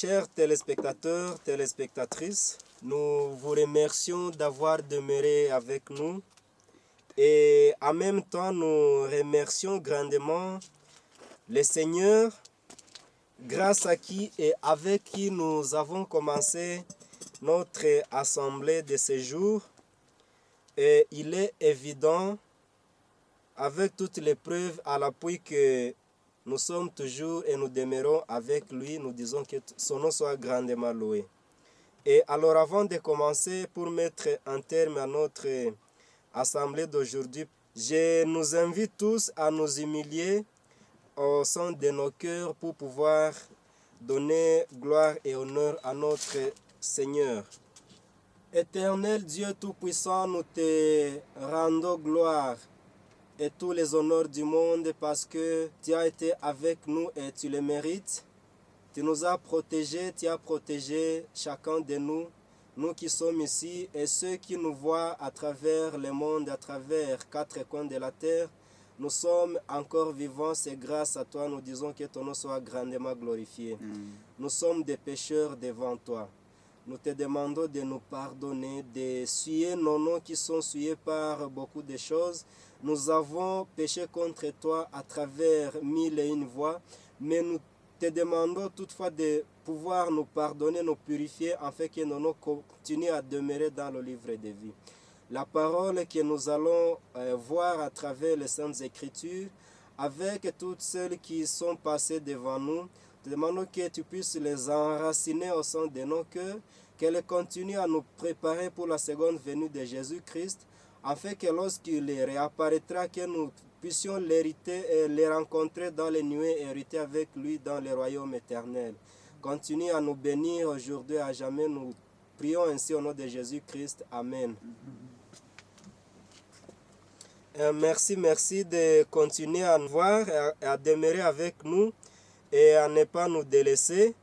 Chers téléspectateurs, téléspectatrices, nous vous remercions d'avoir demeuré avec nous et en même temps nous remercions grandement le Seigneur grâce à qui et avec qui nous avons commencé notre assemblée de ce jour. Et il est évident, avec toutes les preuves à l'appui, que nous sommes toujours et nous demeurons avec lui. Nous disons que son nom soit grandement loué. Et alors, avant de commencer, pour mettre un terme à notre assemblée d'aujourd'hui, je nous invite tous à nous humilier au sein de nos cœurs pour pouvoir donner gloire et honneur à notre Seigneur. Éternel Dieu Tout-Puissant, nous te rendons gloire et tous les honneurs du monde parce que tu as été avec nous et tu le mérites. Tu nous as protégés, tu as protégé chacun de nous, nous qui sommes ici et ceux qui nous voient à travers le monde, à travers quatre coins de la terre. Nous sommes encore vivants, c'est grâce à toi, nous disons que ton nom soit grandement glorifié. Nous sommes des pécheurs devant toi. Nous te demandons de nous pardonner, de souiller nos noms qui sont souillés par beaucoup de choses. Nous avons péché contre toi à travers 1001 voies, mais nous te demandons toutefois de pouvoir nous pardonner, nous purifier, afin que nos noms continuent à demeurer dans le livre de vie. La parole que nous allons voir à travers les Saintes Écritures, avec toutes celles qui sont passées devant nous, te demandons que tu puisses les enraciner au sein de nos cœurs, qu'elles continuent à nous préparer pour la seconde venue de Jésus-Christ, afin que lorsqu'il réapparaîtra, que nous puissions l'hériter et les rencontrer dans les nuées et hériter avec lui dans le royaume éternel. Continue à nous bénir aujourd'hui et à jamais. Nous prions ainsi au nom de Jésus-Christ. Amen. Merci de continuer à nous voir et à demeurer avec nous et à ne pas nous délaisser.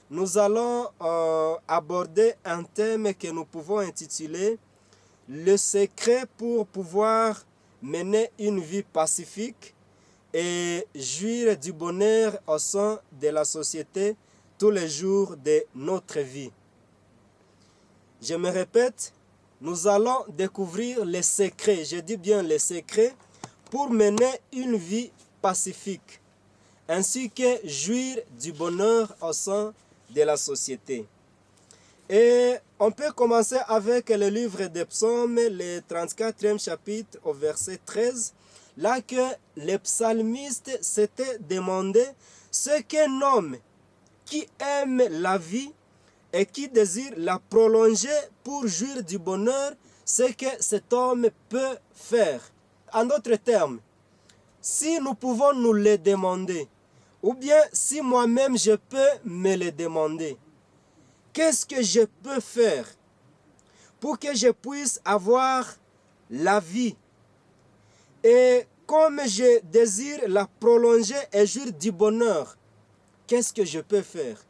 Nous allons aborder un thème que nous pouvons intituler « Le secret pour pouvoir mener une vie pacifique et jouir du bonheur au sein de la société tous les jours de notre vie ». Je me répète, nous allons découvrir les secrets, je dis bien les secrets, pour mener une vie pacifique, ainsi que jouir du bonheur au sein de la société. Et on peut commencer avec le livre des psaumes, le 34e chapitre au verset 13, là que les psalmistes s'étaient demandé ce qu'un homme qui aime la vie et qui désire la prolonger pour jouir du bonheur, ce que cet homme peut faire. En d'autres termes, si nous pouvons nous le demander, ou bien si moi-même je peux me le demander, qu'est-ce que je peux faire pour que je puisse avoir la vie? Et comme je désire la prolonger et jouir du bonheur, qu'est-ce que je peux faire?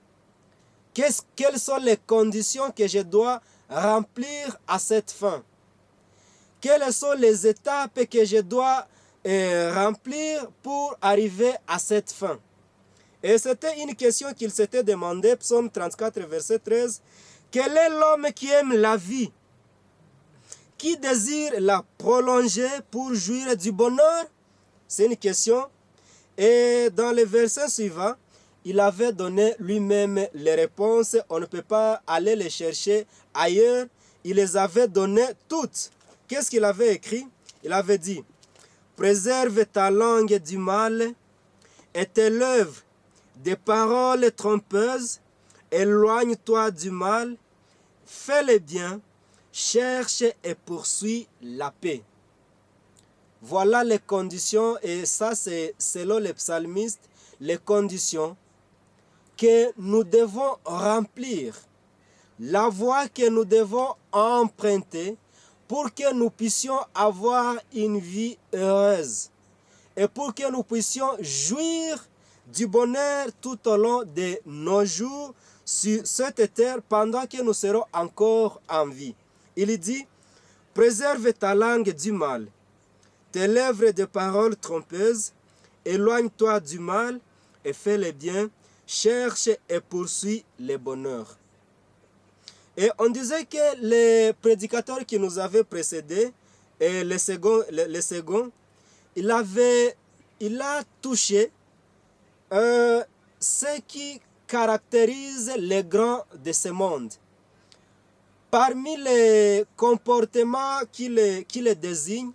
Quelles sont les conditions que je dois remplir à cette fin? Quelles sont les étapes que je dois remplir pour arriver à cette fin? Et c'était une question qu'il s'était demandé, Psaume 34, verset 13. Quel est l'homme qui aime la vie, qui désire la prolonger pour jouir du bonheur? C'est une question. Et dans le verset suivant, il avait donné lui-même les réponses. On ne peut pas aller les chercher ailleurs. Il les avait données toutes. Qu'est-ce qu'il avait écrit? Il avait dit, préserve ta langue du mal et tes lèvres des paroles trompeuses, éloigne-toi du mal, fais le bien, cherche et poursuis la paix. Voilà les conditions, et ça c'est selon les psalmistes, les conditions que nous devons remplir, la voie que nous devons emprunter pour que nous puissions avoir une vie heureuse et pour que nous puissions jouir du bonheur tout au long de nos jours sur cette terre pendant que nous serons encore en vie. Il dit, préserve ta langue du mal, tes lèvres de paroles trompeuses, éloigne-toi du mal et fais le bien, cherche et poursuit le bonheur. Et on disait que les prédicateurs qui nous avaient précédés, et le second, il a touché ce qui caractérise les grands de ce monde. Parmi les comportements qui les désignent,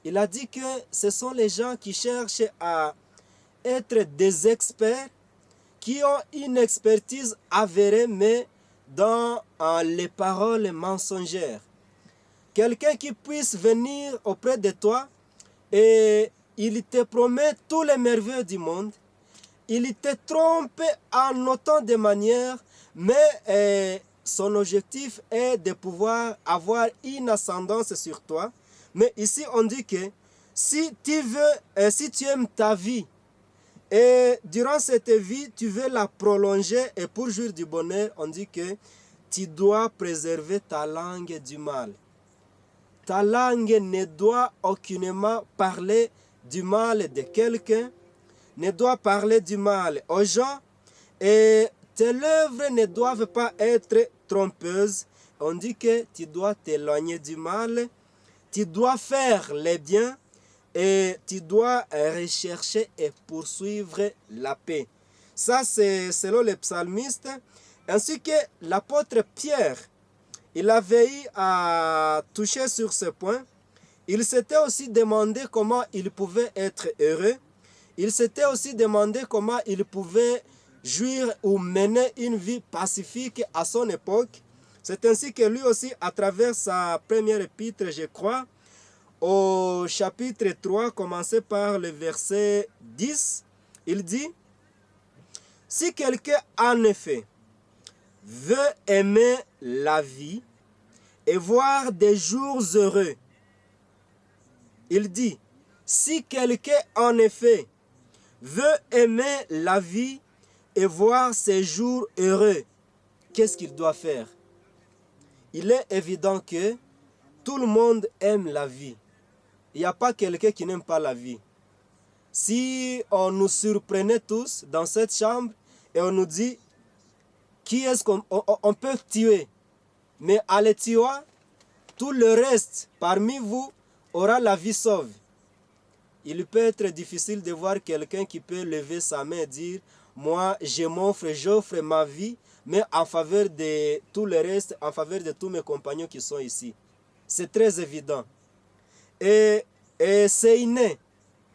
il a dit que ce sont les gens qui cherchent à être des experts, qui ont une expertise avérée, mais dans les paroles mensongères. Quelqu'un qui puisse venir auprès de toi et il te promet tous les merveilles du monde. Il te trompe en autant de manières, mais son objectif est de pouvoir avoir une ascendance sur toi. Mais ici, on dit que si tu aimes ta vie, et durant cette vie, tu veux la prolonger et pour jouir du bonheur, on dit que tu dois préserver ta langue du mal. Ta langue ne doit aucunement parler du mal de quelqu'un, ne doit parler du mal aux gens, et tes lèvres ne doivent pas être trompeuses. On dit que tu dois t'éloigner du mal, tu dois faire le bien, et tu dois rechercher et poursuivre la paix. Ça, c'est selon les psalmistes. Ainsi que l'apôtre Pierre, il avait eu à toucher sur ce point. Il s'était aussi demandé comment il pouvait être heureux. Il s'était aussi demandé comment il pouvait jouir ou mener une vie pacifique à son époque. C'est ainsi que lui aussi, à travers sa première épître, je crois, au chapitre 3, commencé par le verset 10, il dit: si quelqu'un en effet veut aimer la vie et voir des jours heureux, il dit, si quelqu'un en effet veut aimer la vie et voir ses jours heureux, qu'est-ce qu'il doit faire? Il est évident que tout le monde aime la vie. Il n'y a pas quelqu'un qui n'aime pas la vie. Si on nous surprenait tous dans cette chambre et on nous dit qui est-ce qu'on peut tuer, mais à le tuer, tout le reste parmi vous aura la vie sauve. Il peut être difficile de voir quelqu'un qui peut lever sa main et dire moi j'offre ma vie, mais en faveur de tout le reste, en faveur de tous mes compagnons qui sont ici. C'est très évident. Et c'est inné.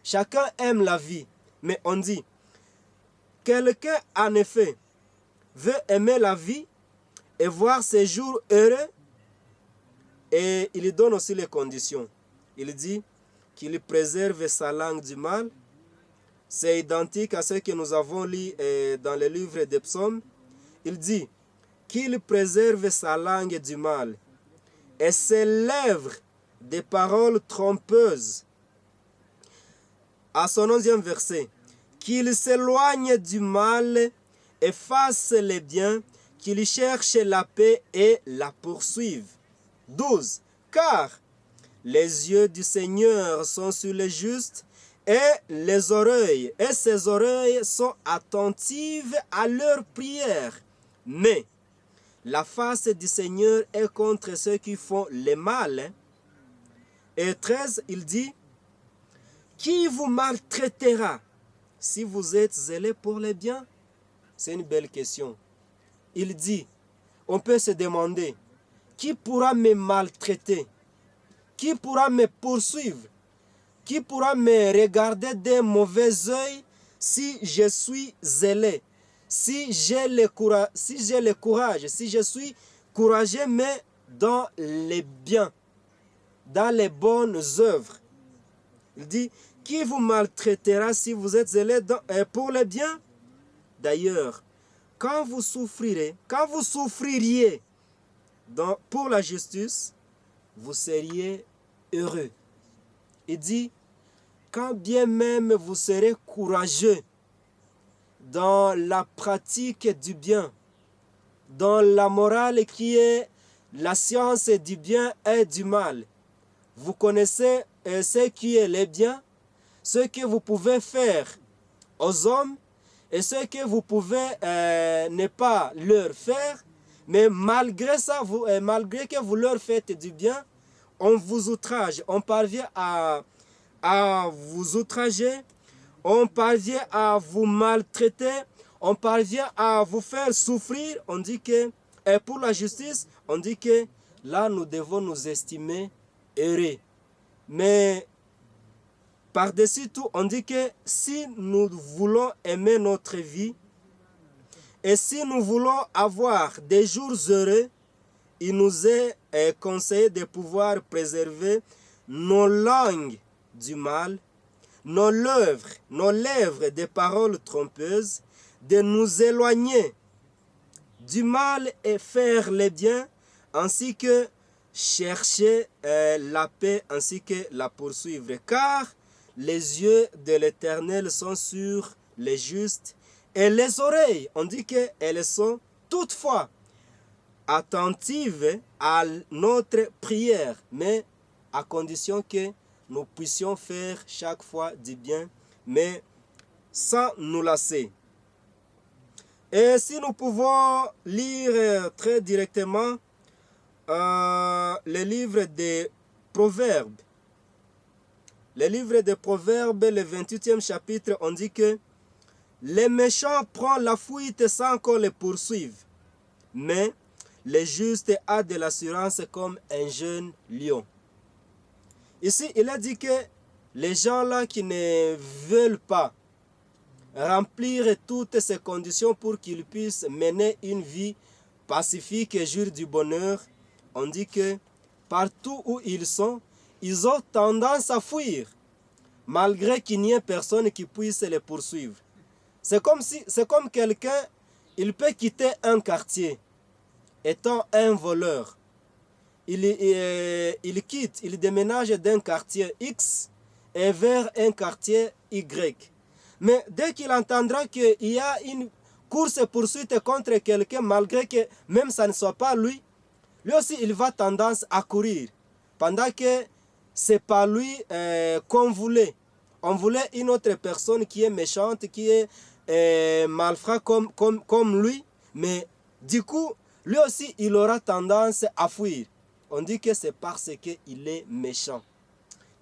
Chacun aime la vie. Mais on dit, quelqu'un en effet veut aimer la vie et voir ses jours heureux. Et il donne aussi les conditions. Il dit qu'il préserve sa langue du mal. C'est identique à ce que nous avons lu dans le livre des psaumes. Il dit qu'il préserve sa langue du mal et ses lèvres des paroles trompeuses. À son 11e verset, qu'il s'éloigne du mal et fasse le bien, qu'il cherche la paix et la poursuive. 12. Car les yeux du Seigneur sont sur les justes et ses oreilles sont attentives à leurs prières. Mais la face du Seigneur est contre ceux qui font le mal. Et 13, il dit, qui vous maltraitera si vous êtes zélé pour le bien? C'est une belle question. Il dit, on peut se demander, qui pourra me maltraiter? Qui pourra me poursuivre? Qui pourra me regarder d'un mauvais œil si je suis zélé? Si j'ai le courage, si je suis courageux, mais dans les biens, dans les bonnes œuvres. Il dit, qui vous maltraitera si vous êtes zélé pour le bien? D'ailleurs, quand vous souffririez pour la justice, vous seriez heureux. Il dit, quand bien même vous serez courageux dans la pratique du bien, dans la morale qui est la science du bien et du mal, vous connaissez ce qui est le bien, ce que vous pouvez faire aux hommes et ce que vous pouvez ne pas leur faire, mais malgré ça, malgré que vous leur faites du bien, on vous outrage, on parvient à vous outrager, on parvient à vous maltraiter, on parvient à vous faire souffrir. On dit que, et pour la justice, on dit que là, nous devons nous estimer heureux. Mais par-dessus tout, on dit que si nous voulons aimer notre vie, et si nous voulons avoir des jours heureux, il nous est conseillé de pouvoir préserver nos langues du mal, nos lèvres des paroles trompeuses, de nous éloigner du mal et faire le bien, ainsi que chercher la paix, ainsi que la poursuivre. Car les yeux de l'Éternel sont sur les justes, et les oreilles, on dit qu'elles sont toutefois attentives à notre prière, mais à condition que nous puissions faire chaque fois du bien, mais sans nous lasser. Et si nous pouvons lire très directement le livre des Proverbes. Le livre des Proverbes, le 28e chapitre, on dit que les méchants prennent la fuite sans qu'on les poursuive, mais le juste a de l'assurance comme un jeune lion. Ici, il a dit que les gens-là qui ne veulent pas remplir toutes ces conditions pour qu'ils puissent mener une vie pacifique et jouir du bonheur, on dit que partout où ils ont tendance à fuir, malgré qu'il n'y ait personne qui puisse les poursuivre. C'est comme quelqu'un, il peut quitter un quartier, étant un voleur. Il quitte, il déménage d'un quartier X et vers un quartier Y. Mais dès qu'il entendra qu'il y a une course-poursuite contre quelqu'un, malgré que même ça ne soit pas lui, lui aussi il va tendance à courir. Pendant que ce n'est pas lui qu'on voulait. On voulait une autre personne qui est méchante, qui est malfrat comme lui. Mais du coup, lui aussi il aura tendance à fuir. On dit que c'est parce qu'il est méchant.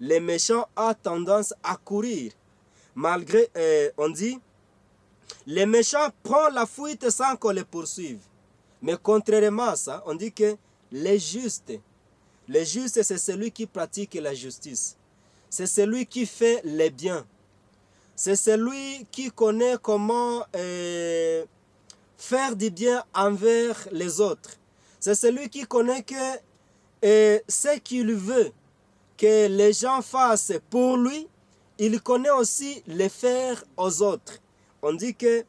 Les méchants ont tendance à courir. Malgré, on dit, les méchants prennent la fuite sans qu'on les poursuive. Mais contrairement à ça, on dit que les justes, c'est celui qui pratique la justice. C'est celui qui fait les biens. C'est celui qui connaît comment faire du bien envers les autres. C'est celui qui connaît que ce qu'il veut que les gens fassent pour lui, il connaît aussi les faire aux autres. On dit que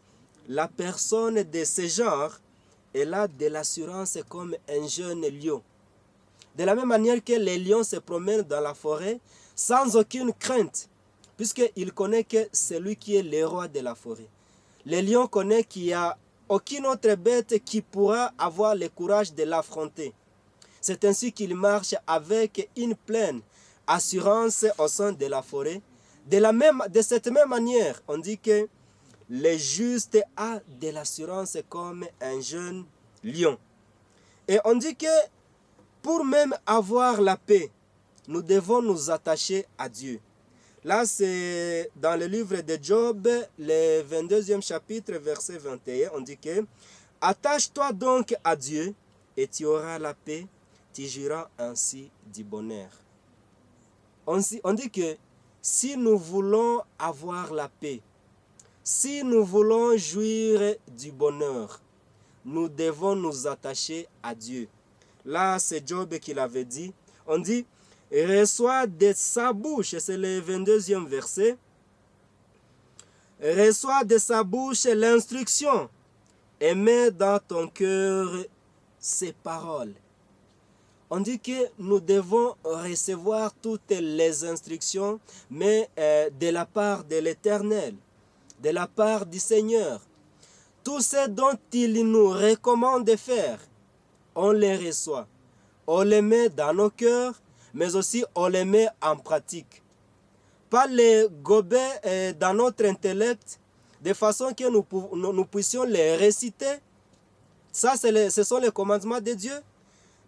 la personne de ce genre, elle a de l'assurance comme un jeune lion. De la même manière que les lions se promènent dans la forêt sans aucune crainte, puisqu'il connaît que c'est lui qui est le roi de la forêt. Le lion connaît qu'il n'y a aucune autre bête qui pourra avoir le courage de l'affronter. C'est ainsi qu'il marche avec une pleine assurance au sein de la forêt. De cette même manière, on dit que le juste a de l'assurance comme un jeune lion. Et on dit que pour même avoir la paix, nous devons nous attacher à Dieu. Là, c'est dans le livre de Job, le 22e chapitre, verset 21, on dit que « Attache-toi donc à Dieu et tu auras la paix, tu jouiras ainsi du bonheur. » On dit que si nous voulons avoir la paix, si nous voulons jouir du bonheur, nous devons nous attacher à Dieu. Là, c'est Job qui l'avait dit. On dit, reçois de sa bouche, c'est le 22e verset, reçois de sa bouche l'instruction et mets dans ton cœur ses paroles. On dit que nous devons recevoir toutes les instructions, mais de la part de l'Éternel, de la part du Seigneur. Tout ce dont il nous recommande de faire, on les reçoit. On les met dans nos cœurs, mais aussi on les met en pratique. Pas les gober dans notre intellect, de façon que nous puissions les réciter. Ça, ce sont les commandements de Dieu.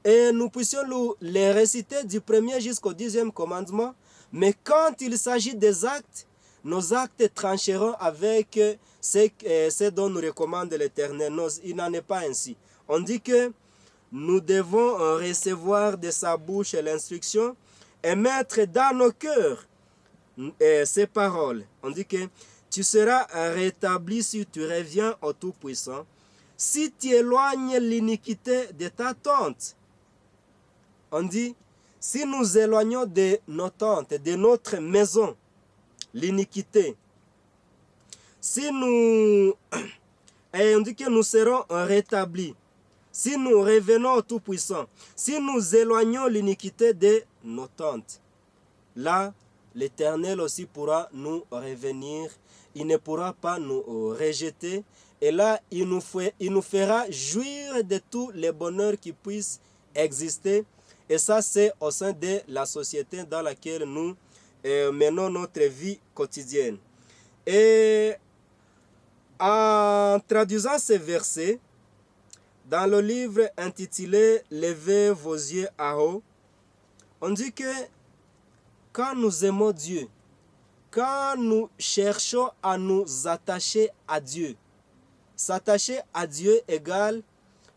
Et nous puissions les réciter du premier jusqu'au 10e commandement. Mais quand il s'agit des actes, nos actes trancheront avec ce dont nous recommande l'Éternel. Il n'en est pas ainsi. On dit que nous devons recevoir de sa bouche l'instruction et mettre dans nos cœurs ces paroles. On dit que tu seras rétabli si tu reviens au Tout-Puissant, si tu éloignes l'iniquité de ta tente. On dit, si nous éloignons de nos tentes, de notre maison, l'iniquité, si nous, et on dit que nous serons rétablis, si nous revenons au Tout-Puissant, si nous éloignons l'iniquité de nos tentes, là, l'Éternel aussi pourra nous revenir, il ne pourra pas nous rejeter, et là, il nous fera jouir de tous les bonheurs qui puissent exister. Et ça, c'est au sein de la société dans laquelle nous menons notre vie quotidienne. Et en traduisant ces versets, dans le livre intitulé « Levez vos yeux à haut », on dit que quand nous aimons Dieu, quand nous cherchons à nous attacher à Dieu, s'attacher à Dieu égale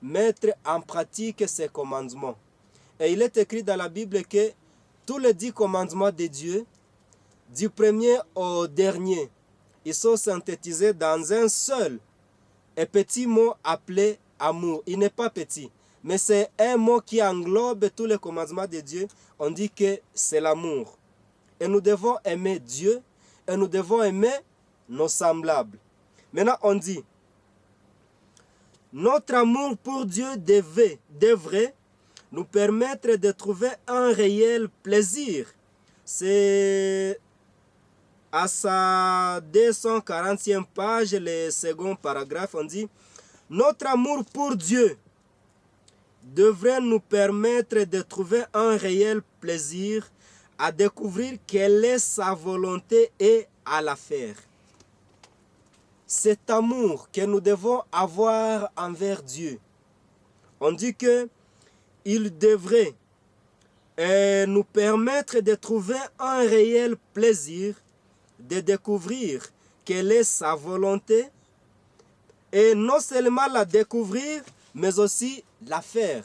mettre en pratique ses commandements. Et il est écrit dans la Bible que tous les 10 commandements de Dieu, du premier au dernier, ils sont synthétisés dans un seul et petit mot appelé amour. Il n'est pas petit, mais c'est un mot qui englobe tous les commandements de Dieu. On dit que c'est l'amour. Et nous devons aimer Dieu et nous devons aimer nos semblables. Maintenant, on dit, notre amour pour Dieu devrait nous permettre de trouver un réel plaisir. C'est à sa 240e page, le second paragraphe, on dit « Notre amour pour Dieu devrait nous permettre de trouver un réel plaisir à découvrir quelle est sa volonté et à la faire. » Cet amour que nous devons avoir envers Dieu, on dit que il devrait nous permettre de trouver un réel plaisir, de découvrir quelle est sa volonté, et non seulement la découvrir, mais aussi la faire,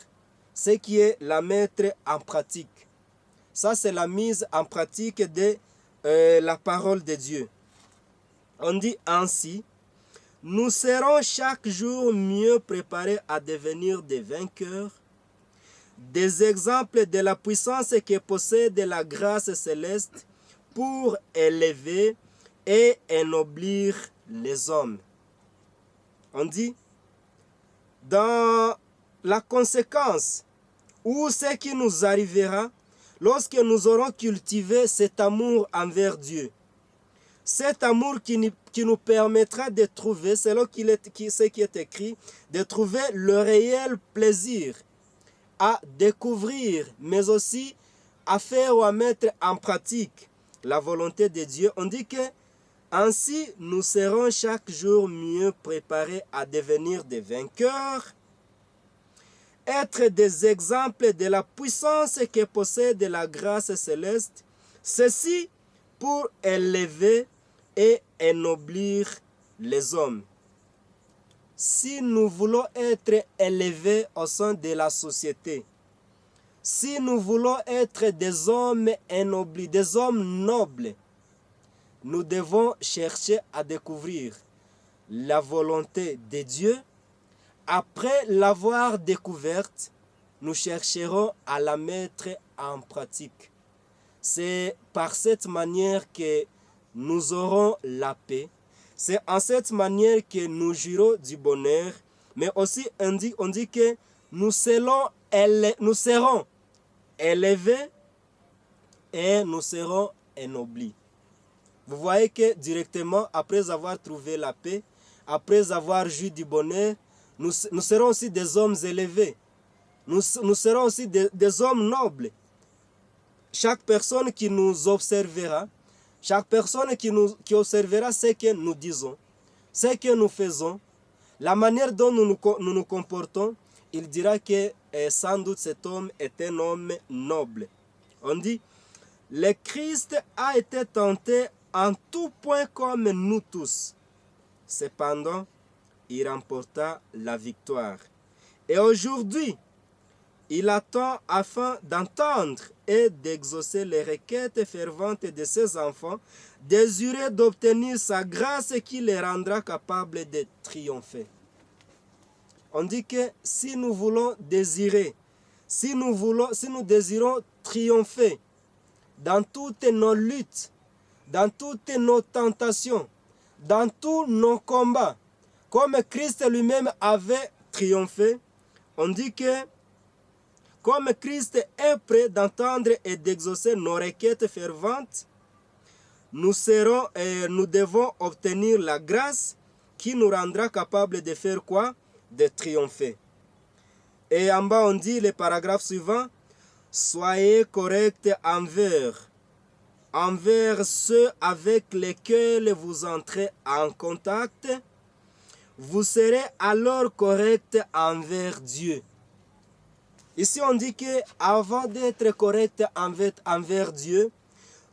ce qui est la mettre en pratique. Ça, c'est la mise en pratique de la parole de Dieu. On dit ainsi, nous serons chaque jour mieux préparés à devenir des vainqueurs, des exemples de la puissance que possède la grâce céleste pour élever et ennoblir les hommes. On dit, dans la conséquence, ou ce qui nous arrivera lorsque nous aurons cultivé cet amour envers Dieu. Cet amour qui nous permettra de trouver, selon ce qui est écrit, de trouver le réel plaisir à découvrir, mais aussi à faire ou à mettre en pratique la volonté de Dieu. On dit que ainsi nous serons chaque jour mieux préparés à devenir des vainqueurs, être des exemples de la puissance que possède la grâce céleste, ceci pour élever et ennoblir les hommes. Si nous voulons être élevés au sein de la société, si nous voulons être des hommes ennoblis, des hommes nobles, nous devons chercher à découvrir la volonté de Dieu. Après l'avoir découverte, nous chercherons à la mettre en pratique. C'est par cette manière que nous aurons la paix. C'est en cette manière que nous jouirons du bonheur. Mais aussi, on dit que nous serons élevés et nous serons ennoblis. Vous voyez que directement, après avoir trouvé la paix, après avoir joui du bonheur, nous serons aussi des hommes élevés. Nous serons aussi des hommes nobles. Chaque personne qui nous observera, chaque personne qui observera ce que nous disons, ce que nous faisons, la manière dont nous nous comportons, il dira que sans doute cet homme est un homme noble. On dit, le Christ a été tenté en tout point comme nous tous. Cependant, il remporta la victoire. Et aujourd'hui, il attend afin d'entendre et d'exaucer les requêtes ferventes de ses enfants, désireux d'obtenir sa grâce qui les rendra capables de triompher. On dit que si nous voulons désirer, si nous désirons triompher dans toutes nos luttes, dans toutes nos tentations, dans tous nos combats, comme Christ lui-même avait triomphé, on dit que comme Christ est prêt d'entendre et d'exaucer nos requêtes ferventes, nous devons obtenir la grâce qui nous rendra capables de faire quoi? De triompher. Et en bas on dit le paragraphe suivant, soyez corrects envers ceux avec lesquels vous entrez en contact, vous serez alors corrects envers Dieu. Ici on dit que avant d'être corrects envers Dieu,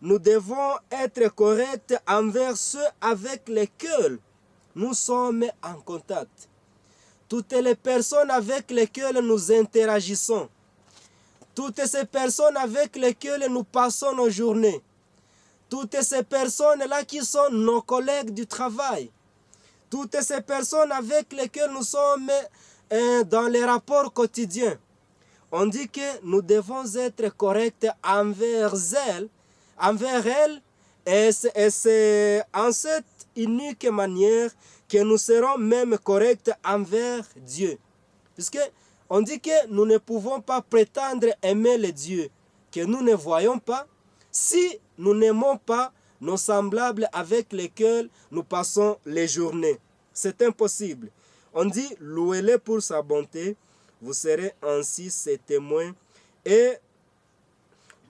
nous devons être corrects envers ceux avec lesquels nous sommes en contact. Toutes les personnes avec lesquelles nous interagissons, toutes ces personnes avec lesquelles nous passons nos journées, toutes ces personnes-là qui sont nos collègues du travail, toutes ces personnes avec lesquelles nous sommes dans les rapports quotidiens, on dit que nous devons être corrects envers elles, et c'est en cette unique manière que nous serons même corrects envers Dieu. Puisque on dit que nous ne pouvons pas prétendre aimer le Dieu que nous ne voyons pas si nous n'aimons pas nos semblables avec lesquels nous passons les journées. C'est impossible. On dit, louez-le pour sa bonté, vous serez ainsi ses témoins et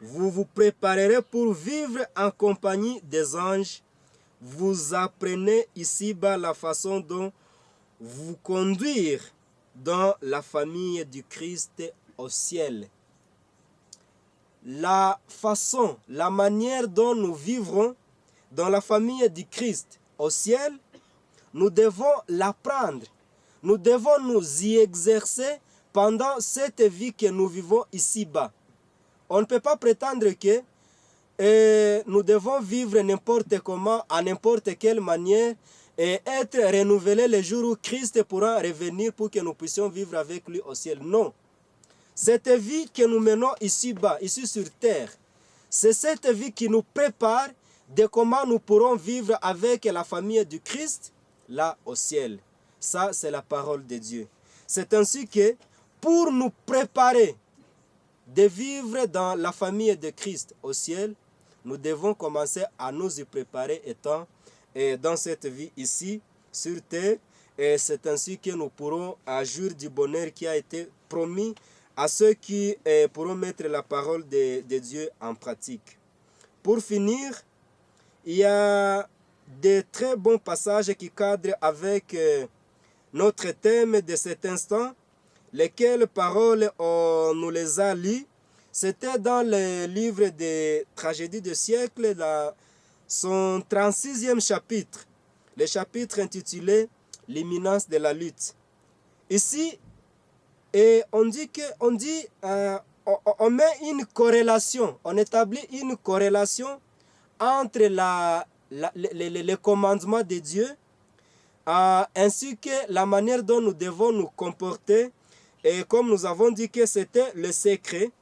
vous vous préparerez pour vivre en compagnie des anges. Vous apprenez ici-bas la façon dont vous conduire dans la famille du Christ au ciel. La façon, la manière dont nous vivrons dans la famille du Christ au ciel, nous devons l'apprendre. Nous devons nous y exercer pendant cette vie que nous vivons ici-bas. On ne peut pas prétendre que nous devons vivre n'importe comment, à n'importe quelle manière, et être renouvelés le jour où Christ pourra revenir pour que nous puissions vivre avec lui au ciel. Non. Cette vie que nous menons ici-bas, ici sur terre, c'est cette vie qui nous prépare de comment nous pourrons vivre avec la famille du Christ, là au ciel. Ça, c'est la parole de Dieu. C'est ainsi que, pour nous préparer de vivre dans la famille de Christ au ciel, nous devons commencer à nous y préparer étant dans cette vie ici, sur terre. Et c'est ainsi que nous pourrons jouir du bonheur qui a été promis à ceux qui pourront mettre la parole de Dieu en pratique. Pour finir, il y a de très bons passages qui cadrent avec notre thème de cet instant, lesquelles paroles on nous les a lues. C'était dans le livre des tragédies de siècle, son 36e chapitre, le chapitre intitulé « L'imminence de la lutte ». Ici, on met une corrélation, on établit une corrélation entre les commandements de Dieu ainsi que la manière dont nous devons nous comporter. Et comme nous avons dit que c'était le secret,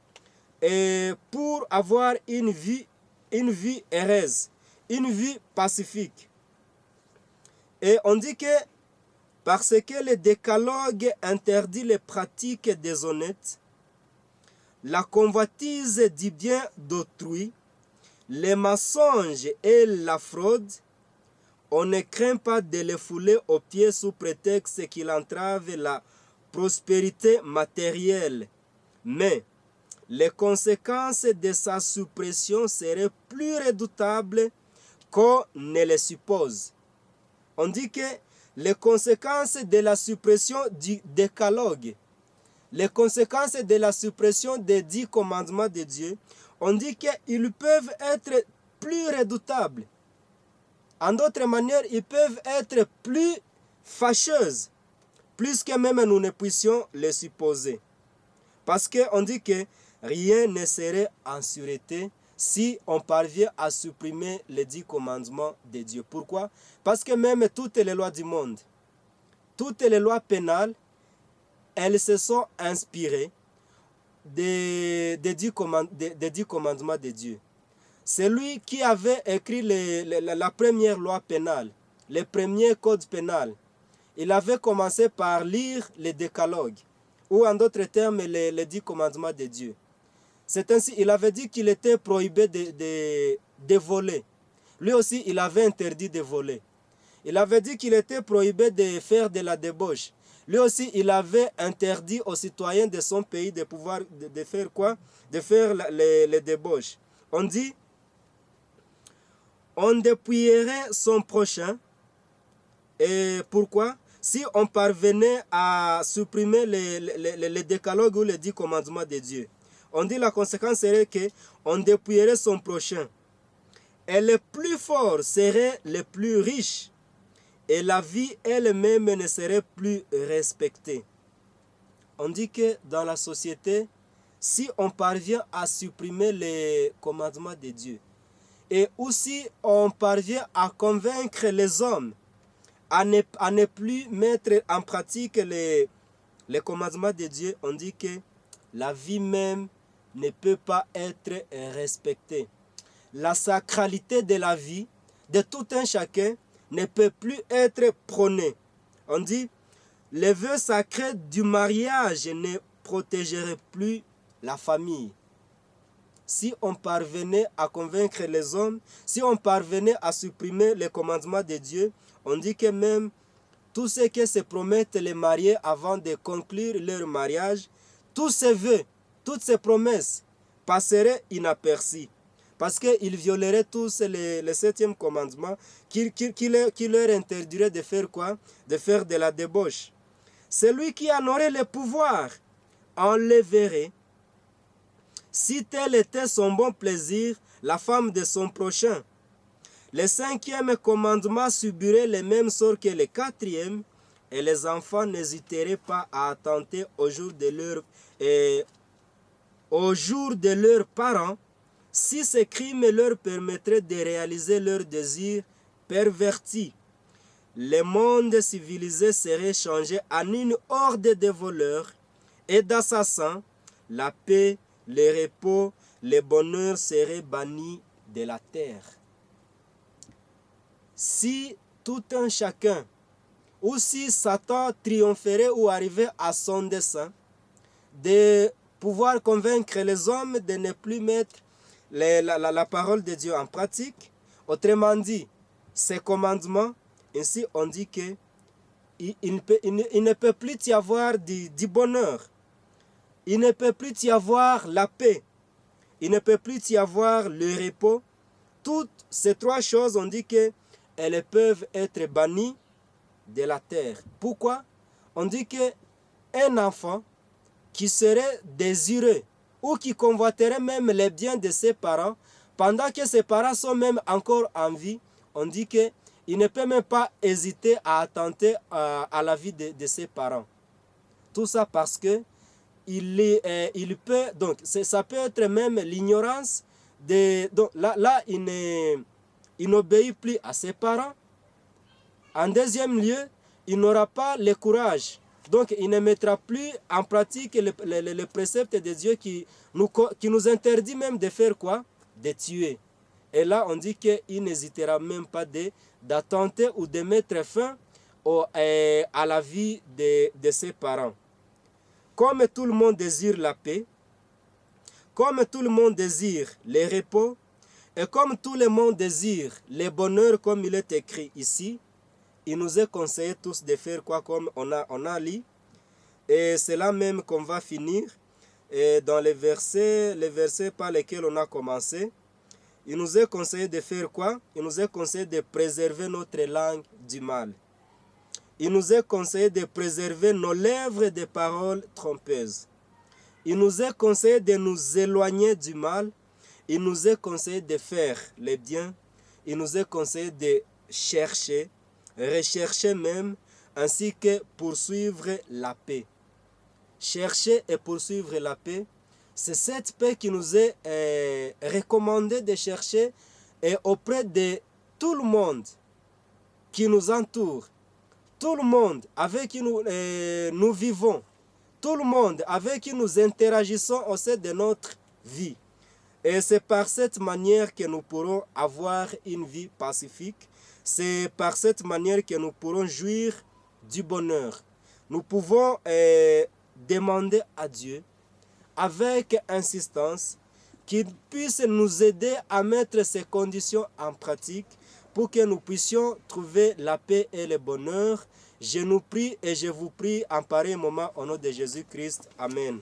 et pour avoir une vie heureuse, une vie pacifique. Et on dit que parce que le décalogue interdit les pratiques déshonnêtes, la convoitise du bien d'autrui, les mensonges et la fraude, on ne craint pas de les fouler aux pieds sous prétexte qu'il entrave la prospérité matérielle. Mais les conséquences de sa suppression seraient plus redoutables qu'on ne les suppose. On dit que les conséquences de la suppression du décalogue, les conséquences de la suppression des 10 commandements de Dieu, on dit qu'ils peuvent être plus redoutables. En d'autres manières, ils peuvent être plus fâcheuses, plus que même nous ne puissions les supposer. Parce qu'on dit que rien ne serait en sûreté si on parvient à supprimer les 10 commandements de Dieu. Pourquoi? Parce que même toutes les lois du monde, toutes les lois pénales, elles se sont inspirées des 10 commandements de Dieu. C'est lui qui avait écrit la première loi pénale, les premiers codes pénals. Il avait commencé par lire les décalogues, ou en d'autres termes, les 10 commandements de Dieu. C'est ainsi, il avait dit qu'il était prohibé de voler. Lui aussi, il avait interdit de voler. Il avait dit qu'il était prohibé de faire de la débauche. Lui aussi, il avait interdit aux citoyens de son pays de pouvoir de faire quoi? De faire les débauches. On dit, on dépouillerait son prochain. Et pourquoi? Si on parvenait à supprimer les décalogues ou les 10 commandements de Dieu. On dit la conséquence serait qu'on dépouillerait son prochain. Et les plus forts seraient les plus riches. Et la vie elle-même ne serait plus respectée. On dit que dans la société, si on parvient à supprimer les commandements de Dieu, et aussi on parvient à convaincre les hommes à ne plus mettre en pratique les commandements de Dieu, on dit que la vie même ne peut pas être respectée. La sacralité de la vie de tout un chacun ne peut plus être prônée. On dit, les vœux sacrés du mariage ne protégeraient plus la famille. Si on parvenait à convaincre les hommes, si on parvenait à supprimer les commandements de Dieu, on dit que même tous ceux qui se promettent les mariés avant de conclure leur mariage, tous ces vœux, toutes ces promesses passeraient inaperçus. Parce qu'ils violeraient tous le 7e commandement qui leur interdirait de faire quoi? De faire de la débauche. Celui qui en aurait le pouvoir enlèverait, si tel était son bon plaisir, la femme de son prochain. Le 5e commandement subirait le même sort que le 4e, et les enfants n'hésiteraient pas à attenter au jour de leurs parents, si ces crimes leur permettraient de réaliser leurs désirs pervertis. Le monde civilisé serait changé en une horde de voleurs et d'assassins. La paix, le repos, le bonheur seraient bannis de la terre. Si tout un chacun, ou si Satan triompherait ou arrivait à son dessein, de pouvoir convaincre les hommes de ne plus mettre la parole de Dieu en pratique, autrement dit, ces commandements, ainsi on dit que il ne peut plus y avoir du bonheur, il ne peut plus y avoir la paix, il ne peut plus y avoir le repos. Toutes ces trois choses, on dit qu'elles peuvent être bannies de la terre. Pourquoi? On dit qu'un enfant qui serait désireux ou qui convoiterait même les biens de ses parents, pendant que ses parents sont même encore en vie, on dit qu'il ne peut même pas hésiter à attenter à la vie de ses parents. Tout ça parce que il peut, donc ça peut être même l'ignorance, donc là il n'obéit plus à ses parents. En deuxième lieu, il n'aura pas le courage. Donc, il ne mettra plus en pratique les préceptes de Dieu qui nous interdit même de faire quoi? De tuer. Et là, on dit qu'il n'hésitera même pas d'attenter ou de mettre fin à la vie de ses parents. Comme tout le monde désire la paix, comme tout le monde désire le repos, et comme tout le monde désire le bonheur, comme il est écrit ici, il nous est conseillé tous de faire quoi comme on a lu. Et c'est là même qu'on va finir. Et dans les versets par lesquels on a commencé, il nous est conseillé de faire quoi? Il nous est conseillé de préserver notre langue du mal. il nous est conseillé de préserver nos lèvres des paroles trompeuses. Il nous est conseillé de nous éloigner du mal. Il nous est conseillé de faire le bien. Il nous est conseillé de chercher, rechercher même, ainsi que poursuivre la paix. Chercher et poursuivre la paix, c'est cette paix qui nous est recommandée de chercher et auprès de tout le monde qui nous entoure, tout le monde avec qui nous vivons, tout le monde avec qui nous interagissons au sein de notre vie. Et c'est par cette manière que nous pourrons avoir une vie pacifique. C'est par cette manière que nous pourrons jouir du bonheur. Nous pouvons demander à Dieu avec insistance qu'il puisse nous aider à mettre ces conditions en pratique pour que nous puissions trouver la paix et le bonheur. Je nous prie et je vous prie en pareil moment au nom de Jésus-Christ. Amen.